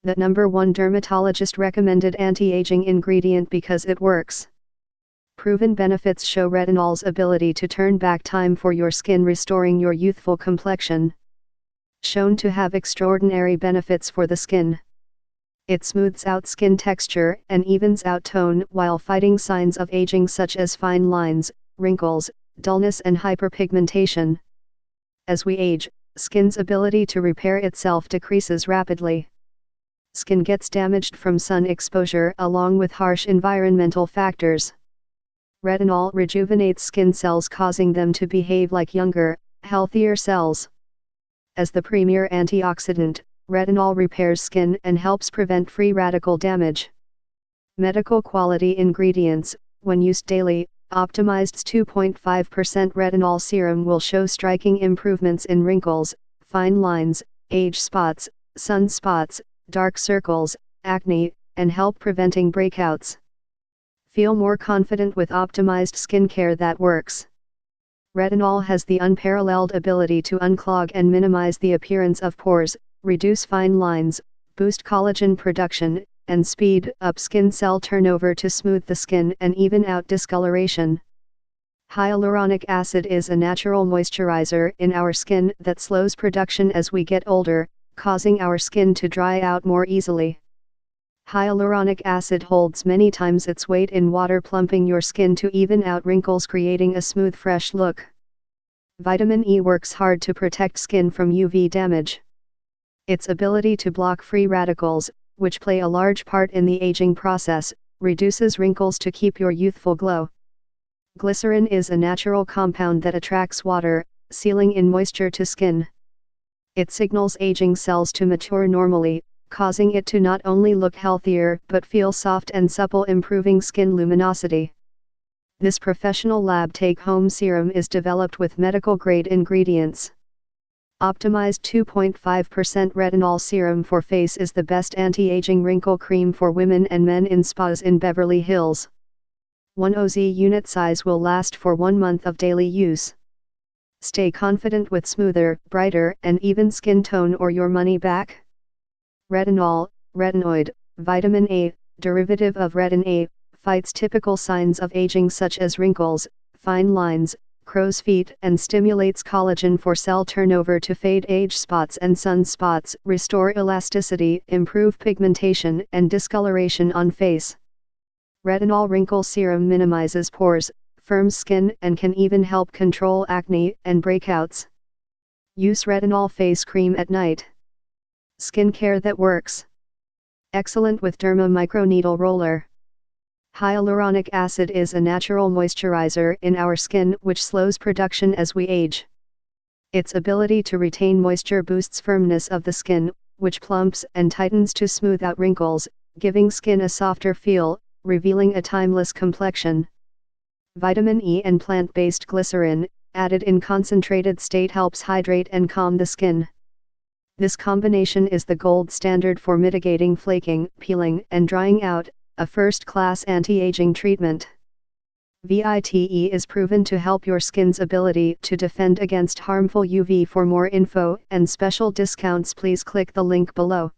the #1 dermatologist-recommended anti-aging ingredient because it works. Proven benefits show retinol's ability to turn back time for your skin, restoring your youthful complexion. Shown to have extraordinary benefits for the skin. It smooths out skin texture and evens out tone while fighting signs of aging such as fine lines, wrinkles, dullness and hyperpigmentation. As we age, skin's ability to repair itself decreases rapidly. Skin gets damaged from sun exposure along with harsh environmental factors. Retinol rejuvenates skin cells, causing them to behave like younger, healthier cells. As the premier antioxidant, retinol repairs skin and helps prevent free radical damage. Medical quality ingredients: when used daily, optimized 2.5% retinol serum will show striking improvements in wrinkles, fine lines, age spots, sunspots, dark circles, acne, and help preventing breakouts. Feel more confident with optimized skincare that works. Retinol has the unparalleled ability to unclog and minimize the appearance of pores, reduce fine lines, boost collagen production, and speed up skin cell turnover to smooth the skin and even out discoloration. Hyaluronic acid is a natural moisturizer in our skin that slows production as we get older, causing our skin to dry out more easily. Hyaluronic acid holds many times its weight in water, plumping your skin to even out wrinkles, creating a smooth, fresh look. Vitamin E works hard to protect skin from UV damage. Its ability to block free radicals, which play a large part in the aging process, reduces wrinkles to keep your youthful glow. Glycerin is a natural compound that attracts water, sealing in moisture to skin. It signals aging cells to mature normally, causing it to not only look healthier but feel soft and supple, improving skin luminosity. This professional lab take-home serum is developed with medical-grade ingredients. Optimized 2.5% retinol serum for face is the best anti-aging wrinkle cream for women and men in spas in Beverly Hills. 1 oz unit size will last for 1 month of daily use. Stay confident with smoother, brighter, and even skin tone or your money back. Retinol, Retinoid, vitamin A, derivative of Retin A, fights typical signs of aging such as wrinkles, fine lines, crow's feet, and stimulates collagen for cell turnover to fade age spots and sunspots, restore elasticity, improve pigmentation and discoloration on face. Retinol wrinkle serum minimizes pores, firms skin, and can even help control acne and breakouts. Use retinol face cream at night. Skincare that works. Excellent with derma microneedle roller. Hyaluronic acid is a natural moisturizer in our skin which slows production as we age. Its ability to retain moisture boosts firmness of the skin, which plumps and tightens to smooth out wrinkles, giving skin a softer feel, revealing a timeless complexion. Vitamin E and plant-based glycerin, added in concentrated state, helps hydrate and calm the skin. This combination is the gold standard for mitigating flaking, peeling, and drying out, a first-class anti-aging treatment. Vit E is proven to help your skin's ability to defend against harmful UV. For more info and special discounts, please click the link below.